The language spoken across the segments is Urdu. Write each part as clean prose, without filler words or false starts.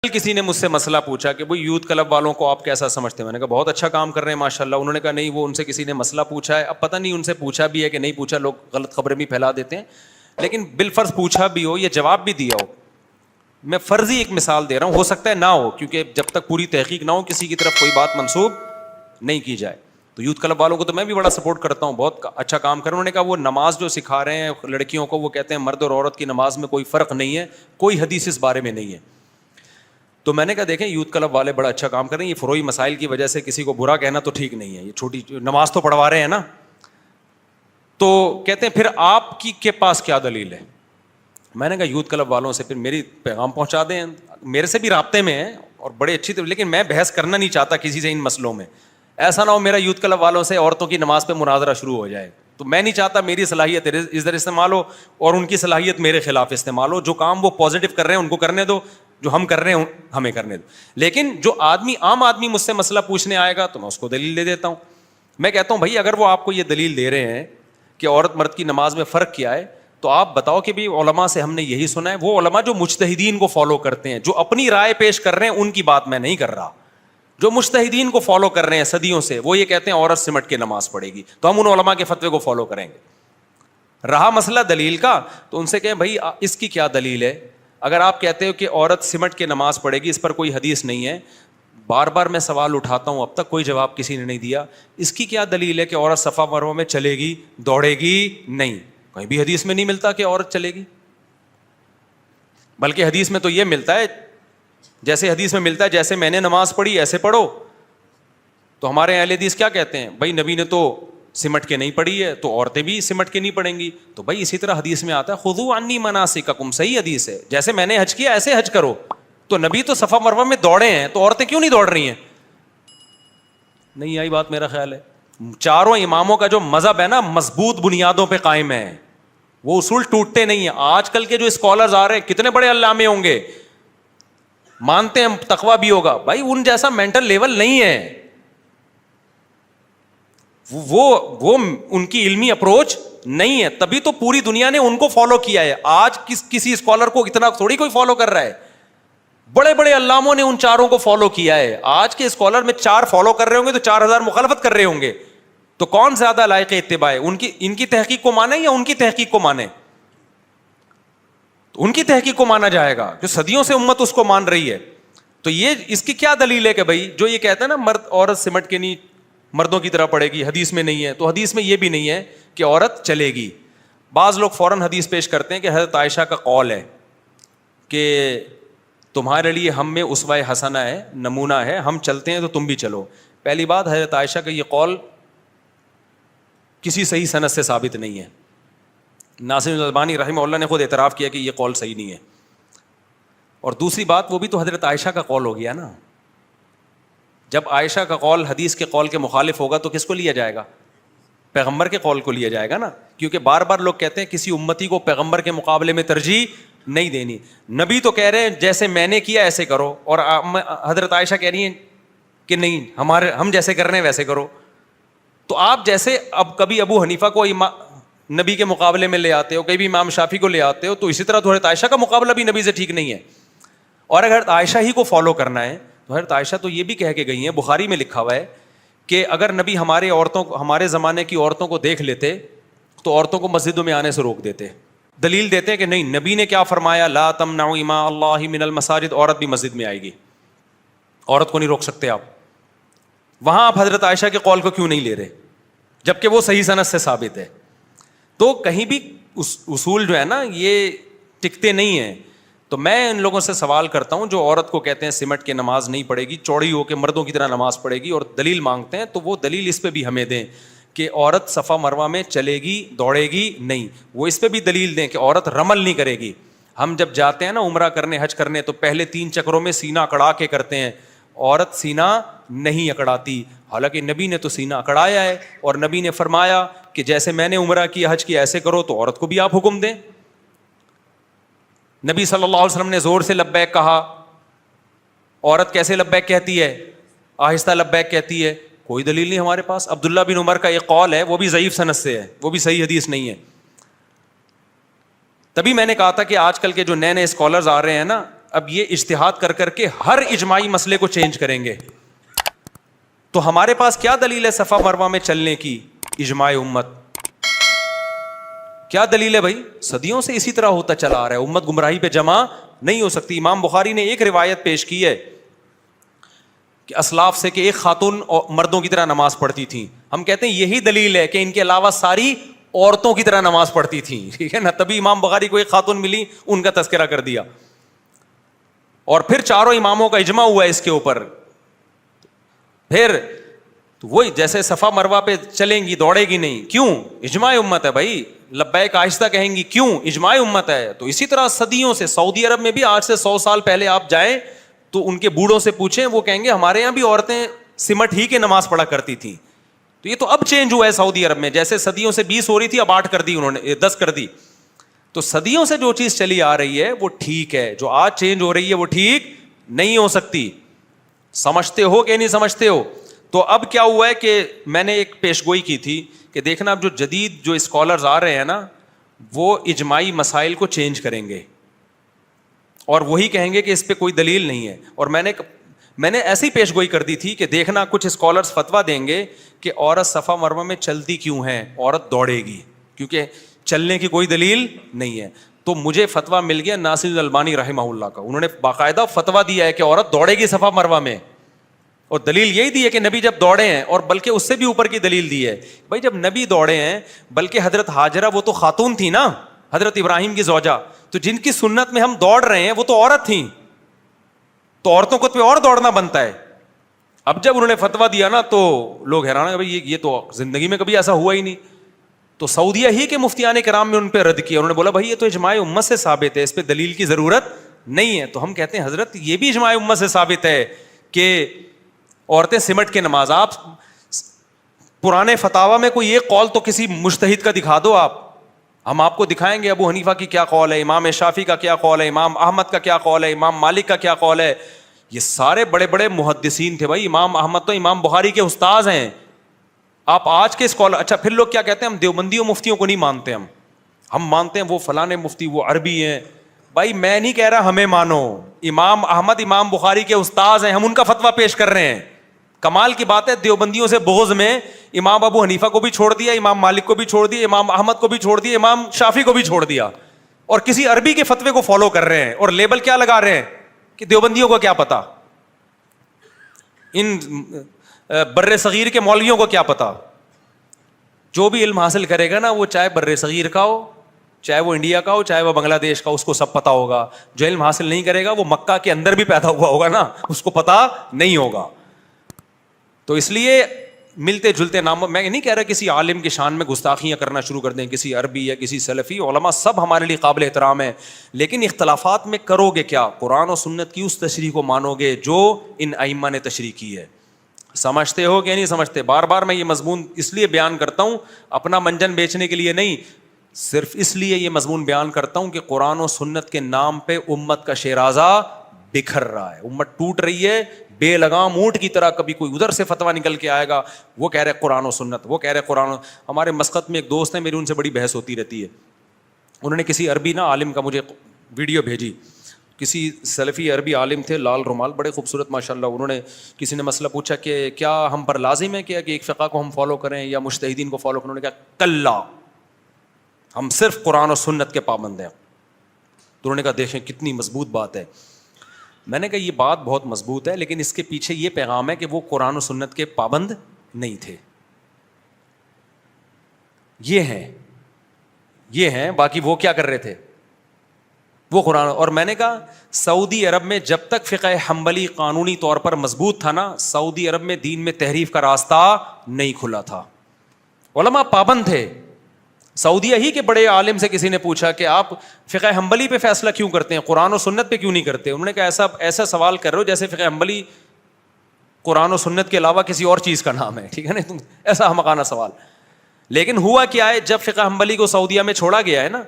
کسی نے مجھ سے مسئلہ پوچھا کہ بھائی یوتھ کلب والوں کو آپ کیسا سمجھتے ہیں. میں نے کہا بہت اچھا کام کر رہے ہیں ماشاء اللہ. انہوں نے کہا نہیں وہ ان سے کسی نے مسئلہ پوچھا ہے. اب پتہ نہیں ان سے پوچھا بھی ہے کہ نہیں پوچھا, لوگ غلط خبریں بھی پھیلا دیتے ہیں. لیکن بالفرض پوچھا بھی ہو, یہ جواب بھی دیا ہو, میں فرضی ایک مثال دے رہا ہوں, ہو سکتا ہے نہ ہو, کیونکہ جب تک پوری تحقیق نہ ہو کسی کی طرف کوئی بات منسوب نہیں کی جائے. تو یوتھ کلب والوں کو تو میں بھی بڑا سپورٹ کرتا ہوں, بہت اچھا کام کر رہے ہیں. انہوں نے کہا وہ نماز جو سکھا رہے ہیں لڑکیوں کو, وہ کہتے ہیں مرد اور عورت کی نماز میں کوئی فرق نہیں ہے, کوئی حدیث اس بارے میں نہیں ہے. تو میں نے کہا دیکھیں یوتھ کلب والے بڑا اچھا کام کر رہے ہیں, یہ فروئی مسائل کی وجہ سے کسی کو برا کہنا تو ٹھیک نہیں ہے. یہ چھوٹی نماز تو پڑھوا رہے ہیں نا. تو کہتے ہیں پھر آپ کی کے پاس کیا دلیل ہے. میں نے کہا یوتھ کلب والوں سے پھر میری پیغام پہنچا دیں, میرے سے بھی رابطے میں ہیں اور بڑے اچھی طرح, لیکن میں بحث کرنا نہیں چاہتا کسی سے ان مسئلوں میں. ایسا نہ ہو میرا یوتھ کلب والوں سے عورتوں کی نماز پہ مناظرہ شروع ہو جائے. تو میں نہیں چاہتا میری صلاحیت ادھر استعمال ہو اور ان کی صلاحیت میرے خلاف استعمال ہو. جو کام وہ پازیٹیو کر رہے ہیں ان کو کرنے دو, جو ہم کر رہے ہیں ہمیں کرنے دو. لیکن جو عام آدمی مجھ سے مسئلہ پوچھنے آئے گا تو میں اس کو دلیل دے دیتا ہوں. میں کہتا ہوں بھائی اگر وہ آپ کو یہ دلیل دے رہے ہیں کہ عورت مرد کی نماز میں فرق کیا ہے, تو آپ بتاؤ کہ بھی علماء سے ہم نے یہی سنا ہے. وہ علماء جو مجتہدین کو فالو کرتے ہیں, جو اپنی رائے پیش کر رہے ہیں, ان کی بات میں نہیں کر رہا. جو مجتہدین کو فالو کر رہے ہیں صدیوں سے, وہ یہ کہتے ہیں عورت سمٹ کے نماز پڑھے گی, تو ہم ان علماء کے فتوے کو فالو کریں گے. رہا مسئلہ دلیل کا, تو ان سے کہیں بھائی اس کی کیا دلیل ہے. اگر آپ کہتے ہو کہ عورت سمٹ کے نماز پڑھے گی, اس پر کوئی حدیث نہیں ہے, بار بار میں سوال اٹھاتا ہوں اب تک کوئی جواب کسی نے نہیں دیا. اس کی کیا دلیل ہے کہ عورت صفا مروہ میں چلے گی دوڑے گی؟ نہیں, کہیں بھی حدیث میں نہیں ملتا کہ عورت چلے گی. بلکہ حدیث میں تو یہ ملتا ہے, جیسے حدیث میں ملتا ہے جیسے میں نے نماز پڑھی ایسے پڑھو. تو ہمارے اہل حدیث کیا کہتے ہیں, بھائی نبی نے تو سمٹ کے نہیں پڑھی ہے تو عورتیں بھی سمٹ کے نہیں پڑھیں گی. تو بھائی اسی طرح حدیث میں آتا ہے خذوا عنی مناسککم, صحیح حدیث ہے, جیسے میں نے حج کیا ایسے حج کرو. تو نبی تو صفا مروہ میں دوڑے ہیں, تو عورتیں کیوں نہیں دوڑ رہی ہیں؟ نہیں آئی بات میرا خیال ہے. چاروں اماموں کا جو مذہب ہے نا مضبوط بنیادوں پہ قائم ہے, وہ اصول ٹوٹتے نہیں ہیں. آج کل کے جو اسکالرز آ رہے ہیں کتنے بڑے علامے ہوں گے, مانتے ہیں تقویٰ بھی ہوگا, بھائی ان جیسا مینٹل لیول نہیں ہے. وہ ان کی علمی اپروچ نہیں ہے, تبھی تو پوری دنیا نے ان کو فالو کیا ہے. آج کسی اسکالر کو اتنا تھوڑی کوئی فالو کر رہا ہے, بڑے بڑے علاموں نے ان چاروں کو فالو کیا ہے. آج کے اسکالر میں 4 فالو کر رہے ہوں گے تو 4000 مخالفت کر رہے ہوں گے. تو کون زیادہ لائق اتباع ہے, ان کی تحقیق کو مانے یا ان کی تحقیق کو مانے؟ تو ان کی تحقیق کو مانا جائے گا, جو صدیوں سے امت اس کو مان رہی ہے. تو یہ اس کی کیا دلیل ہے کہ بھائی جو یہ کہتا ہے نا مرد عورت سمٹ کے نہیں مردوں کی طرح پڑے گی, حدیث میں نہیں ہے. تو حدیث میں یہ بھی نہیں ہے کہ عورت چلے گی. بعض لوگ فوراً حدیث پیش کرتے ہیں کہ حضرت عائشہ کا قول ہے کہ تمہارے لیے ہم میں اسوہ حسنہ ہے, نمونہ ہے, ہم چلتے ہیں تو تم بھی چلو. پہلی بات, حضرت عائشہ کا یہ قول کسی صحیح سند سے ثابت نہیں ہے. ناصر الالبانی رحمہ اللہ نے خود اعتراف کیا کہ یہ قول صحیح نہیں ہے. اور دوسری بات, وہ بھی تو حضرت عائشہ کا قول ہو گیا نا. جب عائشہ کا قول حدیث کے قول کے مخالف ہوگا تو کس کو لیا جائے گا؟ پیغمبر کے قول کو لیا جائے گا نا. کیونکہ بار بار لوگ کہتے ہیں کسی امتی کو پیغمبر کے مقابلے میں ترجیح نہیں دینی. نبی تو کہہ رہے ہیں جیسے میں نے کیا ایسے کرو, اور حضرت عائشہ کہہ رہی ہیں کہ نہیں ہم جیسے کر رہے ہیں ویسے کرو. تو آپ جیسے اب کبھی ابو حنیفہ کو نبی کے مقابلے میں لے آتے ہو, کبھی امام شافعی کو لے آتے ہو, تو اسی طرح تو حضرت عائشہ کا مقابلہ بھی نبی سے ٹھیک نہیں ہے. اور اگر حضرت عائشہ ہی کو فالو کرنا ہے تو حضرت عائشہ تو یہ بھی کہہ کے گئی ہیں, بخاری میں لکھا ہوا ہے کہ اگر نبی ہمارے زمانے کی عورتوں کو دیکھ لیتے تو عورتوں کو مسجدوں میں آنے سے روک دیتے. دلیل دیتے ہیں کہ نہیں, نبی نے کیا فرمایا, لا تمنعوا اماء اللہ من المساجد, عورت بھی مسجد میں آئے گی, عورت کو نہیں روک سکتے آپ. وہاں آپ حضرت عائشہ کے قول کو کیوں نہیں لے رہے جبکہ وہ صحیح سند سے ثابت ہے؟ تو کہیں بھی اصول جو ہے نا یہ ٹکتے نہیں ہیں. تو میں ان لوگوں سے سوال کرتا ہوں جو عورت کو کہتے ہیں سمٹ کے نماز نہیں پڑھے گی, چوڑی ہو کے مردوں کی طرح نماز پڑھے گی, اور دلیل مانگتے ہیں, تو وہ دلیل اس پہ بھی ہمیں دیں کہ عورت صفا مروہ میں چلے گی دوڑے گی نہیں. وہ اس پہ بھی دلیل دیں کہ عورت رمل نہیں کرے گی. ہم جب جاتے ہیں نا عمرہ کرنے, حج کرنے, تو پہلے 3 چکروں میں سینہ اکڑا کے کرتے ہیں. عورت سینہ نہیں اکڑاتی, حالانکہ نبی نے تو سینہ اکڑایا ہے, اور نبی نے فرمایا کہ جیسے میں نے عمرہ کیا حج کیا ایسے کرو. تو عورت کو بھی آپ حکم دیں. نبی صلی اللہ علیہ وسلم نے زور سے لبیک کہا, عورت کیسے لبیک کہتی ہے؟ آہستہ لبیک کہتی ہے. کوئی دلیل نہیں ہمارے پاس. عبداللہ بن عمر کا ایک قول ہے, وہ بھی ضعیف سند سے ہے, وہ بھی صحیح حدیث نہیں ہے. تبھی میں نے کہا تھا کہ آج کل کے جو نئے اسکالرز آ رہے ہیں نا, اب یہ اجتہاد کر کر کے ہر اجماعی مسئلے کو چینج کریں گے. تو ہمارے پاس کیا دلیل ہے صفا مروہ میں چلنے کی؟ اجماع امت. کیا دلیل ہے بھائی؟ صدیوں سے اسی طرح ہوتا چلا آ رہا ہے. امت گمراہی پہ جمع نہیں ہو سکتی. امام بخاری نے ایک روایت پیش کی ہے کہ اسلاف سے کہ ایک خاتون مردوں کی طرح نماز پڑھتی تھیں. ہم کہتے ہیں یہی دلیل ہے کہ ان کے علاوہ ساری عورتوں کی طرح نماز پڑھتی تھیں. ٹھیک ہے نا؟ تبھی امام بخاری کو ایک خاتون ملی, ان کا تذکرہ کر دیا. اور پھر چاروں اماموں کا اجماع ہوا ہے اس کے اوپر. پھر تو وہی جیسے صفا مروہ پہ چلیں گی, دوڑے گی نہیں. کیوں؟ اجماع امت ہے بھائی. لبیک آہستہ کہیں گی, کیوں؟ اجماع امت ہے. تو اسی طرح صدیوں سے سعودی عرب میں بھی آج سے 100 سال پہلے آپ جائیں تو ان کے بوڑھوں سے پوچھیں, وہ کہیں گے ہمارے یہاں بھی عورتیں سمٹ ہی کے نماز پڑھا کرتی تھیں. تو یہ تو اب چینج ہوا ہے سعودی عرب میں. جیسے صدیوں سے 20 ہو رہی تھی, اب 8 کر دی انہوں نے, 10 کر دی. تو صدیوں سے جو چیز چلی آ رہی ہے وہ ٹھیک ہے, جو آج چینج ہو رہی ہے وہ ٹھیک نہیں ہو سکتی. سمجھتے ہو کہ نہیں سمجھتے ہو؟ تو اب کیا ہوا ہے کہ میں نے ایک پیش گوئی کی تھی کہ دیکھنا اب جو جدید جو اسکالرز آ رہے ہیں نا, وہ اجماعی مسائل کو چینج کریں گے اور وہی کہیں گے کہ اس پہ کوئی دلیل نہیں ہے. اور میں نے ایسی پیش گوئی کر دی تھی کہ دیکھنا کچھ اسکالرز فتویٰ دیں گے کہ عورت صفا مروہ میں چلتی کیوں ہے, عورت دوڑے گی, کیونکہ چلنے کی کوئی دلیل نہیں ہے. تو مجھے فتویٰ مل گیا ناصر الالبانی رحمہ اللہ کا. انہوں نے باقاعدہ فتویٰ دیا ہے کہ عورت دوڑے گی صفا مروہ میں, اور دلیل یہی دی ہے کہ نبی جب دوڑے ہیں, اور بلکہ اس سے بھی اوپر کی دلیل دی ہے بھائی جب نبی دوڑے ہیں, بلکہ حضرت ہاجرہ وہ تو خاتون تھی نا, حضرت ابراہیم کی زوجہ, تو جن کی سنت میں ہم دوڑ رہے ہیں وہ تو عورت تھیں, تو عورتوں کو تو اور دوڑنا بنتا ہے. اب جب انہوں نے فتویٰ دیا نا تو لوگ حیران ہیں, بھائی یہ تو زندگی میں کبھی ایسا ہوا ہی نہیں. تو سعودیہ ہی کے مفتیان کرام میں ان پہ رد کیا. انہوں نے بولا بھائی یہ تو اجماع امت سے ثابت ہے, اس پہ دلیل کی ضرورت نہیں ہے. تو ہم کہتے ہیں حضرت یہ بھی اجماع امت سے ثابت ہے کہ عورتیں سمٹ کے نماز. آپ پرانے فتاوی میں کوئی ایک قول تو کسی مجتہد کا دکھا دو آپ, ہم آپ کو دکھائیں گے ابو حنیفہ کی کیا قول ہے, امام شافعی کا کیا قول ہے, امام احمد کا کیا قول ہے, امام مالک کا کیا قول ہے. یہ سارے بڑے بڑے محدثین تھے بھائی. امام احمد تو امام بخاری کے استاذ ہیں. آپ آج کے اسکالر, اچھا پھر لوگ کیا کہتے ہیں, ہم دیوبندیوں مفتیوں کو نہیں مانتے, ہم مانتے ہیں وہ فلانے مفتی وہ عربی ہیں. بھائی میں نہیں کہہ رہا ہمیں مانو, امام احمد امام بخاری کے استاذ ہیں, ہم ان کا فتویٰ پیش کر رہے ہیں. کمال کی بات ہے, دیوبندیوں سے بغض میں امام ابو حنیفہ کو بھی چھوڑ دیا, امام مالک کو بھی چھوڑ دیا, امام احمد کو بھی چھوڑ دیا, امام شافعی کو بھی چھوڑ دیا, اور کسی عربی کے فتوے کو فالو کر رہے ہیں. اور لیبل کیا لگا رہے ہیں کہ دیوبندیوں کو کیا پتا, ان بر صغیر کے مولویوں کو کیا پتا. جو بھی علم حاصل کرے گا نا, وہ چاہے بر صغیر کا ہو, چاہے وہ انڈیا کا ہو, چاہے وہ بنگلہ دیش کا, اس کو سب پتا ہوگا. جو علم حاصل نہیں کرے گا وہ مکہ کے اندر بھی پیدا ہوا ہوگا نا, اس کو پتا نہیں ہوگا. تو اس لیے ملتے جلتے ناموں, میں نہیں کہہ رہا کسی عالم کی شان میں گستاخیاں کرنا شروع کر دیں, کسی عربی یا کسی سلفی, علماء سب ہمارے لیے قابل احترام ہیں, لیکن اختلافات میں کرو گے کیا؟ قرآن و سنت کی اس تشریح کو مانو گے جو ان ائمہ نے تشریح کی ہے. سمجھتے ہو کہ نہیں سمجھتے؟ بار بار میں یہ مضمون اس لیے بیان کرتا ہوں, اپنا منجن بیچنے کے لیے نہیں, صرف اس لیے یہ مضمون بیان کرتا ہوں کہ قرآن و سنت کے نام پہ امت کا شیرازہ بکھر رہا ہے, امت ٹوٹ رہی ہے بے لگام اونٹ کی طرح. کبھی کوئی ادھر سے فتویٰ نکل کے آئے گا, وہ کہہ رہے قرآن و سنت, وہ کہہ رہے قرآن. ہمارے مسقط میں ایک دوست ہیں میری, ان سے بڑی بحث ہوتی رہتی ہے. انہوں نے کسی عربی نا عالم کا مجھے ویڈیو بھیجی, کسی سلفی عربی عالم تھے, لال رومال, بڑے خوبصورت ماشاء اللہ. انہوں نے کسی نے مسئلہ پوچھا کہ کیا ہم پر لازم ہے کہ ایک فقہ کو ہم فالو کریں یا مجتہدین کو فالو کریں؟ انہوں نے کہا کلا, ہم صرف قرآن و سنت کے پابند ہیں. تو انہوں نے کہا دیکھیں کتنی مضبوط بات ہے. میں نے کہا یہ بات بہت مضبوط ہے, لیکن اس کے پیچھے یہ پیغام ہے کہ وہ قرآن و سنت کے پابند نہیں تھے. یہ ہیں باقی وہ کیا کر رہے تھے, وہ قرآن. اور میں نے کہا سعودی عرب میں جب تک فقہ حنبلی قانونی طور پر مضبوط تھا نا, سعودی عرب میں دین میں تحریف کا راستہ نہیں کھلا تھا, علماء پابند تھے. سعودیہ ہی کے بڑے عالم سے کسی نے پوچھا کہ آپ فقہ حنبلی پہ فیصلہ کیوں کرتے ہیں, قرآن و سنت پہ کیوں نہیں کرتے؟ انہوں نے کہا ایسا سوال کر رہے ہو جیسے فقہ حنبلی قرآن و سنت کے علاوہ کسی اور چیز کا نام ہے, ٹھیک ہے نا, تم ایسا احمقانہ سوال. لیکن ہوا کیا ہے, جب فقہ حنبلی کو سعودیہ میں چھوڑا گیا ہے نا,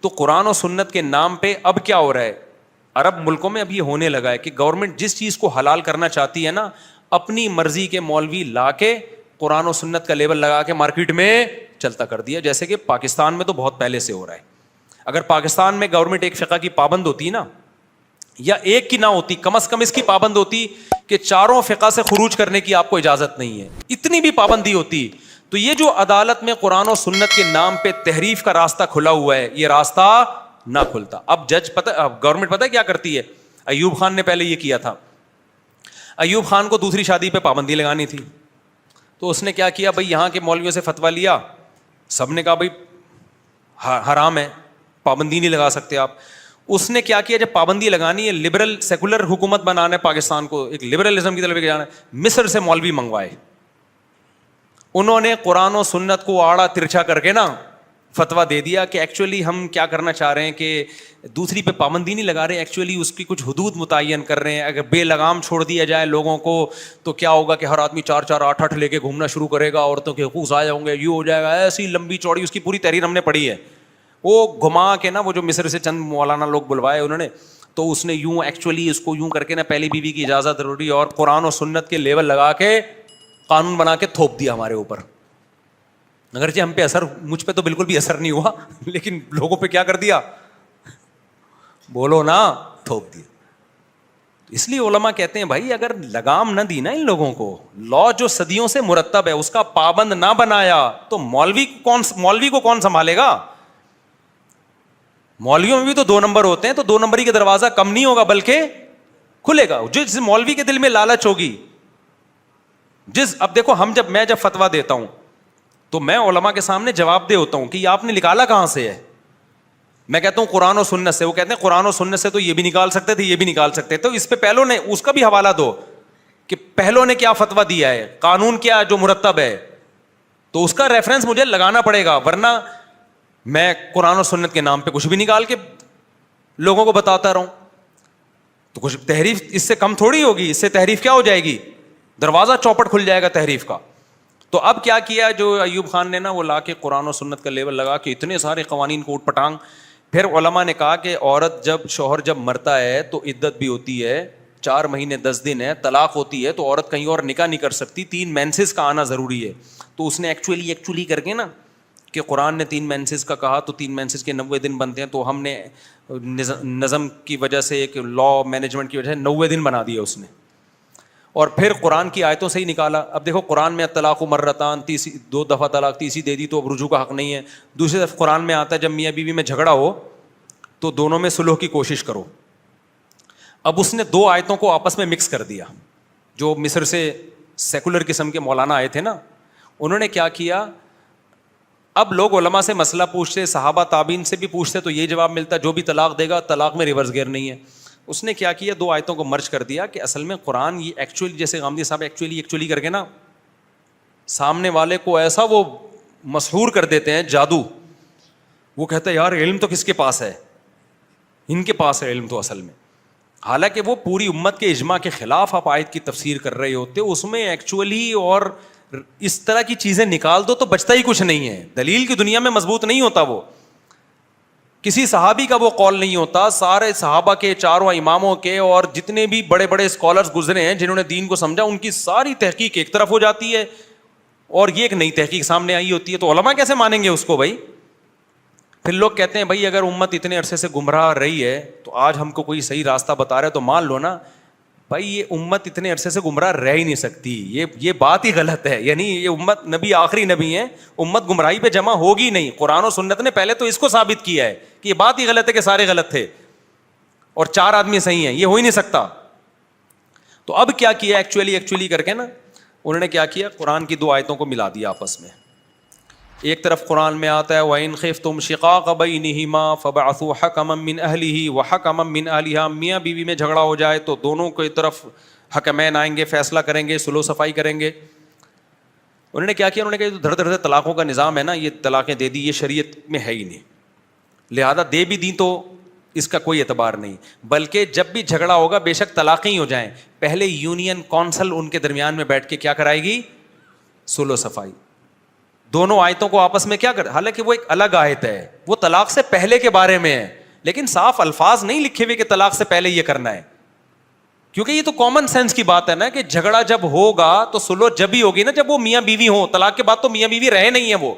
تو قرآن و سنت کے نام پہ اب کیا ہو رہا ہے, عرب ملکوں میں اب یہ ہونے لگا ہے کہ گورنمنٹ جس چیز کو حلال کرنا چاہتی ہے نا, اپنی مرضی کے مولوی لا کے قرآن و سنت کا لیبل لگا کے مارکیٹ میں چلتا کر دیا. جیسے کہ پاکستان میں تو بہت پہلے سے ہو رہا ہے. اگر پاکستان میں گورنمنٹ ایک فقہ کی پابند ہوتی نا, یا ایک کی نہ ہوتی, کم از کم اس کی پابند ہوتی کہ چاروں فقہ سے خروج کرنے کی آپ کو اجازت نہیں ہے, اتنی بھی پابندی ہوتی. تو یہ جو عدالت میں قرآن و سنت کے نام پہ تحریف کا راستہ کھلا ہوا ہے, یہ راستہ نہ کھلتا. اب جج گورنمنٹ پتہ ہے کیا کرتی ہے, ایوب خان نے پہلے یہ کیا تھا. ایوب خان کو دوسری شادی پہ پابندی لگانی تھی, تو اس نے کیا کیا بھائی, یہاں کے مولویوں سے فتویٰ لیا, سب نے کہا بھائی حرام ہے, پابندی نہیں لگا سکتے آپ. اس نے کیا کیا, جب پابندی لگانی ہے, لبرل سیکولر حکومت بنانا ہے پاکستان کو, ایک لبرلزم کی طرف جانا ہے, مصر سے مولوی منگوائے. انہوں نے قرآن و سنت کو آڑا ترچھا کر کے نا فتویٰ دے دیا کہ ایکچولی ہم کیا کرنا چاہ رہے ہیں کہ دوسری پہ پابندی نہیں لگا رہے, ایکچولی اس کی کچھ حدود متعین کر رہے ہیں. اگر بے لگام چھوڑ دیا جائے لوگوں کو تو کیا ہوگا کہ ہر آدمی 4-4 8-8 لے کے گھومنا شروع کرے گا, عورتوں کے حقوق ضائع ہوں گے, یہ ہو جائے گا. ایسی لمبی چوڑی اس کی پوری تحریر ہم نے پڑھی ہے. وہ گھما کے نا, وہ جو مصر سے چند مولانا لوگ بلوائے انہوں نے, تو اس نے یوں ایکچولی اس کو یوں کر کے نا پہلی بیوی کی اجازت ضروری اور قرآن و سنت کے لیول لگا کے قانون بنا کے تھوپ دیا ہمارے اوپر. اگرچہ ہم پہ اثر, مجھ پہ تو بالکل بھی اثر نہیں ہوا, لیکن لوگوں پہ کیا کر دیا, بولو نا, تھوپ دیا. اس لیے علماء کہتے ہیں بھائی اگر لگام نہ دی نا ان لوگوں کو, لا جو صدیوں سے مرتب ہے اس کا پابند نہ بنایا, تو مولوی کو کون سنبھالے گا. مولویوں میں بھی تو 2 نمبر ہوتے ہیں, تو 2 نمبری کا دروازہ کم نہیں ہوگا بلکہ کھلے گا. جس مولوی کے دل میں لالچ ہوگی, اب دیکھو میں جب فتویٰ دیتا ہوں تو میں علماء کے سامنے جواب دہ ہوتا ہوں کہ یہ آپ نے نکالا کہاں سے ہے. میں کہتا ہوں قرآن و سنت سے, وہ کہتے ہیں قرآن و سنت سے تو یہ بھی نکال سکتے تھے, یہ بھی نکال سکتے. تو اس پہ پہلو نے اس کا بھی حوالہ دو کہ پہلو نے کیا فتویٰ دیا ہے, قانون کیا جو مرتب ہے, تو اس کا ریفرنس مجھے لگانا پڑے گا, ورنہ میں قرآن و سنت کے نام پہ کچھ بھی نکال کے لوگوں کو بتاتا رہوں تو کچھ تحریف اس سے کم تھوڑی ہوگی. اس سے تحریف کیا ہو جائے گی, دروازہ چوپٹ کھل جائے گا تحریف کا. تو اب کیا کیا جو ایوب خان نے نا, وہ لا کے قرآن و سنت کا لیول لگا کے اتنے سارے قوانین کو اوٹ پٹانگ. پھر علماء نے کہا کہ عورت شوہر جب مرتا ہے تو عدت بھی ہوتی ہے, 4 مہینے 10 دن ہے, طلاق ہوتی ہے, تو عورت کہیں اور نکاح نہیں کر سکتی, 3 مینسز کا آنا ضروری ہے. تو اس نے ایکچولی کر کے نا کہ قرآن نے 3 مینسز کا کہا تو 3 مینسز کے 90 دن بنتے ہیں, تو ہم نے نظم کی وجہ سے, ایک لا مینجمنٹ کی وجہ سے 90 دن بنا دیا اس نے, اور پھر قرآن کی آیتوں سے ہی نکالا. اب دیکھو قرآن میں طلاق و مرتان, 2 دفعہ طلاق, تیسری دے دی تو اب رجوع کا حق نہیں ہے. دوسری طرف قرآن میں آتا ہے جب میاں بیوی میں جھگڑا ہو تو دونوں میں صلح کی کوشش کرو. اب اس نے 2 آیتوں کو آپس میں مکس کر دیا. جو مصر سے سیکولر قسم کے مولانا آئے تھے نا, انہوں نے کیا کیا, اب لوگ علماء سے مسئلہ پوچھتے, صحابہ تابعین سے بھی پوچھتے, تو یہ جواب ملتا جو بھی طلاق دے گا طلاق میں ریورس گیئر نہیں ہے. اس نے کیا کیا, 2 آیتوں کو مرج کر دیا کہ اصل میں قرآن یہ ایکچولی, جیسے غامدی صاحب ایکچولی کر کے نا سامنے والے کو ایسا وہ مسحور کر دیتے ہیں, جادو. وہ کہتا ہے یار علم تو کس کے پاس ہے, ان کے پاس ہے علم تو اصل میں. حالانکہ وہ پوری امت کے اجماع کے خلاف آپ آیت کی تفسیر کر رہے ہوتے, اس میں ایکچولی اور اس طرح کی چیزیں نکال دو تو بچتا ہی کچھ نہیں ہے. دلیل کی دنیا میں مضبوط نہیں ہوتا, وہ کسی صحابی کا وہ قول نہیں ہوتا. سارے صحابہ کے, 4 اماموں کے, اور جتنے بھی بڑے بڑے اسکالرز گزرے ہیں جنہوں نے دین کو سمجھا, ان کی ساری تحقیق ایک طرف ہو جاتی ہے اور یہ ایک نئی تحقیق سامنے آئی ہوتی ہے. تو علماء کیسے مانیں گے اس کو بھائی؟ پھر لوگ کہتے ہیں بھائی اگر امت اتنے عرصے سے گمراہ رہی ہے تو آج ہم کو کوئی صحیح راستہ بتا رہا ہے تو مان لو نا. بھائی یہ امت اتنے عرصے سے گمراہ رہ ہی نہیں سکتی, یہ بات ہی غلط ہے. یعنی یہ امت, نبی آخری نبی ہے, امت گمراہی پہ جمع ہوگی نہیں. قرآن و سنت نے پہلے تو اس کو ثابت کیا ہے کہ یہ بات ہی غلط ہے کہ سارے غلط تھے اور 4 آدمی صحیح ہیں, یہ ہو ہی نہیں سکتا. تو اب کیا کیا, ایکچولی کر کے نا انہوں نے کیا کیا, قرآن کی 2 آیتوں کو ملا دیا آپس میں. ایک طرف قرآن میں آتا ہے وَإِنْ خِفْتُمْ شِقَاقَ بَيْنِهِمَا فَابْعَثُوا حَكَمًا مِّنْ أَهْلِهِ وَحَكَمًا مِّنْ أَهْلِهَا. میاں بیوی میں جھگڑا ہو جائے تو دونوں کی طرف حکمین آئیں گے, فیصلہ کریں گے, صلح و صفائی کریں گے. انہوں نے کیا کیا, انہوں نے کہا دھڑ دھڑ طلاقوں کا نظام ہے نا, یہ طلاقیں دے دی, یہ شریعت میں ہے ہی نہیں, لہذا دے بھی دیں تو اس کا کوئی اعتبار نہیں. بلکہ جب بھی جھگڑا ہوگا بے شک طلاقیں ہی ہو جائیں, پہلے یونین کونسل ان کے درمیان میں بیٹھ کے کیا کرائے گی, صلح و صفائی. دونوں آیتوں کو آپس میں کیا کر, حالانکہ وہ ایک الگ آیت ہے, وہ طلاق سے پہلے کے بارے میں ہے, لیکن صاف الفاظ نہیں لکھے ہوئے کہ طلاق سے پہلے یہ کرنا ہے. کیونکہ یہ تو کامن سینس کی بات ہے نا کہ جھگڑا جب ہوگا تو صلح جب ہی ہوگی نا جب وہ میاں بیوی ہوں. طلاق کے بعد تو میاں بیوی رہے نہیں ہیں, وہ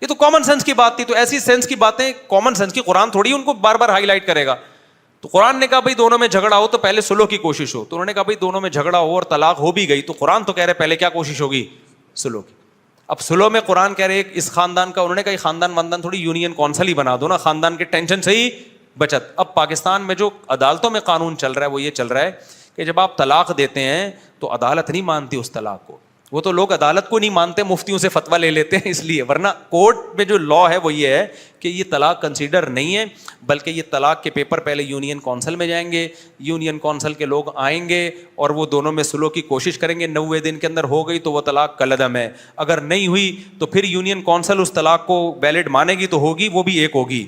یہ تو کامن سینس کی بات تھی. تو ایسی سینس کی باتیں, کامن سینس کی قرآن تھوڑی ان کو بار بار ہائی لائٹ کرے گا. تو قرآن نے کہا بھائی دونوں میں جھگڑا ہو تو پہلے سلو کی کوشش ہو, تو انہوں نے کہا بھائی دونوں میں جھگڑا ہو اور طلاق ہو بھی گئی تو قرآن تو کہہ رہے پہلے کیا کوشش ہوگی, سلو کی. اب سلو میں قرآن کہہ رہے اس خاندان کا, انہوں نے کہا خاندان واندان تھوڑی یونین کونسل ہی بنا دو نا, خاندان کے ٹینشن سے ہی بچت. اب پاکستان میں جو عدالتوں میں قانون چل رہا ہے وہ یہ چل رہا ہے کہ جب آپ طلاق دیتے ہیں تو عدالت نہیں مانتی اس طلاق کو, وہ تو لوگ عدالت کو نہیں مانتے, مفتیوں سے فتویٰ لے لیتے ہیں اس لیے, ورنہ کورٹ میں جو لا ہے وہ یہ ہے کہ یہ طلاق کنسیڈر نہیں ہے, بلکہ یہ طلاق کے پیپر پہلے یونین کونسل میں جائیں گے, یونین کونسل کے لوگ آئیں گے اور وہ دونوں میں سلو کی کوشش کریں گے, 90 دن کے اندر ہو گئی تو وہ طلاق کالعدم ہے, اگر نہیں ہوئی تو پھر یونین کونسل اس طلاق کو ویلڈ مانے گی تو ہوگی, وہ بھی ایک ہوگی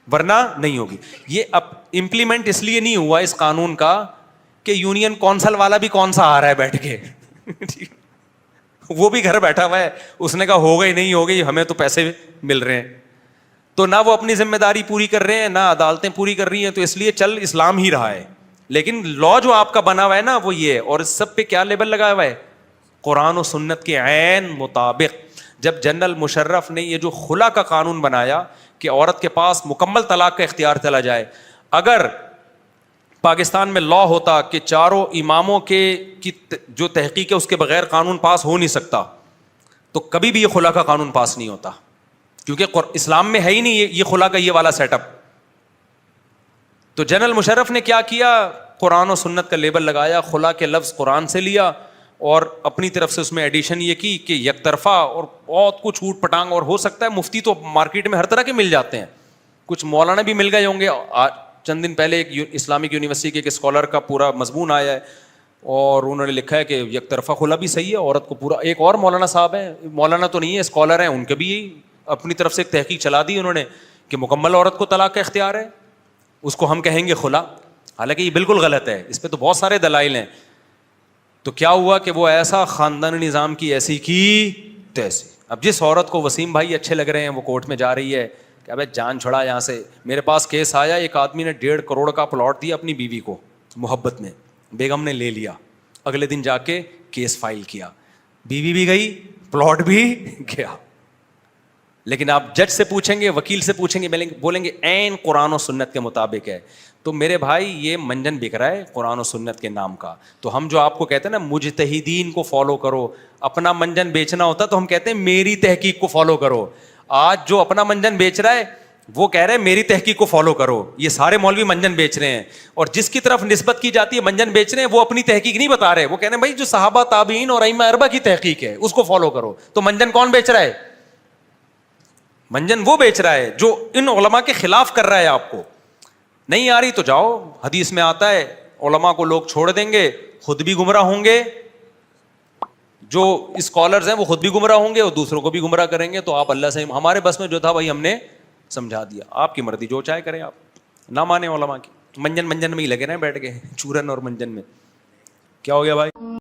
ورنہ نہیں ہوگی. یہ اب امپلیمنٹ اس لیے نہیں ہوا اس قانون کا کہ یونین کونسل والا بھی کون سا آ رہا ہے بیٹھ کے, وہ بھی گھر بیٹھا ہوا ہے, اس نے کہا ہو گئی نہیں ہو گئی, ہمیں تو پیسے مل رہے ہیں, تو نہ وہ اپنی ذمہ داری پوری کر رہے ہیں نہ عدالتیں پوری کر رہی ہیں, تو اس لیے چل اسلام ہی رہا ہے. لیکن لا جو آپ کا بنا ہوا ہے نا وہ یہ ہے, اور اس سب پہ کیا لیبل لگایا ہوا ہے, قرآن و سنت کے عین مطابق. جب جنرل مشرف نے یہ جو خلا کا قانون بنایا کہ عورت کے پاس مکمل طلاق کا اختیار چلا جائے, اگر پاکستان میں لا ہوتا کہ چاروں اماموں کی جو تحقیق ہے اس کے بغیر قانون پاس ہو نہیں سکتا, تو کبھی بھی یہ خلا کا قانون پاس نہیں ہوتا, کیونکہ اسلام میں ہے ہی نہیں یہ خلا کا یہ والا سیٹ اپ. تو جنرل مشرف نے کیا کیا, قرآن و سنت کا لیبل لگایا, خلا کے لفظ قرآن سے لیا اور اپنی طرف سے اس میں ایڈیشن یہ کی کہ یک طرفہ اور بہت کچھ اوٹ پٹانگ, اور ہو سکتا ہے مفتی تو مارکیٹ میں ہر طرح کے مل جاتے ہیں, کچھ مولانا بھی مل گئے ہوں گے. چند دن پہلے ایک اسلامک یونیورسٹی کے ایک اسکالر کا پورا مضمون آیا ہے اور انہوں نے لکھا ہے کہ یک طرفہ خلا بھی صحیح ہے, عورت کو پورا. ایک اور مولانا صاحب ہیں, مولانا تو نہیں ہے اسکالر ہیں, ان کے بھی اپنی طرف سے ایک تحقیق چلا دی انہوں نے کہ مکمل عورت کو طلاق کا اختیار ہے, اس کو ہم کہیں گے خلا, حالانکہ یہ بالکل غلط ہے, اس پہ تو بہت سارے دلائل ہیں. تو کیا ہوا کہ وہ ایسا خاندانی نظام کی ایسی کی تیسی. اب جس عورت کو وسیم بھائی اچھے لگ رہے ہیں وہ کورٹ میں جا رہی ہے کہ ابے جان چھڑا یہاں سے. میرے پاس کیس آیا, ایک آدمی نے 1.5 کروڑ کا پلاٹ دیا اپنی بیوی کو محبت میں, بیگم نے لے لیا, اگلے دن جا کے کیس فائل کیا, بیوی بھی گئی پلاٹ بھی گیا. لیکن آپ جج سے پوچھیں گے, وکیل سے پوچھیں گے, بولیں گے عین قرآن و سنت کے مطابق ہے. تو میرے بھائی یہ منجن بک رہا ہے قرآن و سنت کے نام کا. تو ہم جو آپ کو کہتے ہیں نا مجتہدین کو فالو کرو, اپنا منجن بیچنا ہوتا تو ہم کہتے ہیں میری تحقیق کو فالو کرو. آج جو اپنا منجن بیچ رہا ہے وہ کہہ رہے ہیں میری تحقیق کو فالو کرو. یہ سارے مولوی منجن بیچ رہے ہیں, اور جس کی طرف نسبت کی جاتی ہے منجن بیچ رہے ہیں وہ اپنی تحقیق نہیں بتا رہے, وہ کہہ رہے ہیں بھائی جو صحابہ تابعین اور ائمہ اربعہ کی تحقیق ہے اس کو فالو کرو. تو منجن کون بیچ رہا ہے؟ منجن وہ بیچ رہا ہے جو ان علماء کے خلاف کر رہا ہے. آپ کو نہیں آ رہی تو جاؤ, حدیث میں آتا ہے علماء کو لوگ چھوڑ دیں گے, خود بھی گمراہ ہوں گے, جو اسکالرز ہیں وہ خود بھی گمراہ ہوں گے اور دوسروں کو بھی گمراہ کریں گے. تو آپ اللہ سے, ہمارے بس میں جو تھا وہی ہم نے سمجھا دیا, آپ کی مرضی جو چاہے کریں, آپ نہ مانیں علماء کی. منجن میں ہی لگے رہے بیٹھ کے, چورن اور منجن میں. کیا ہو گیا بھائی؟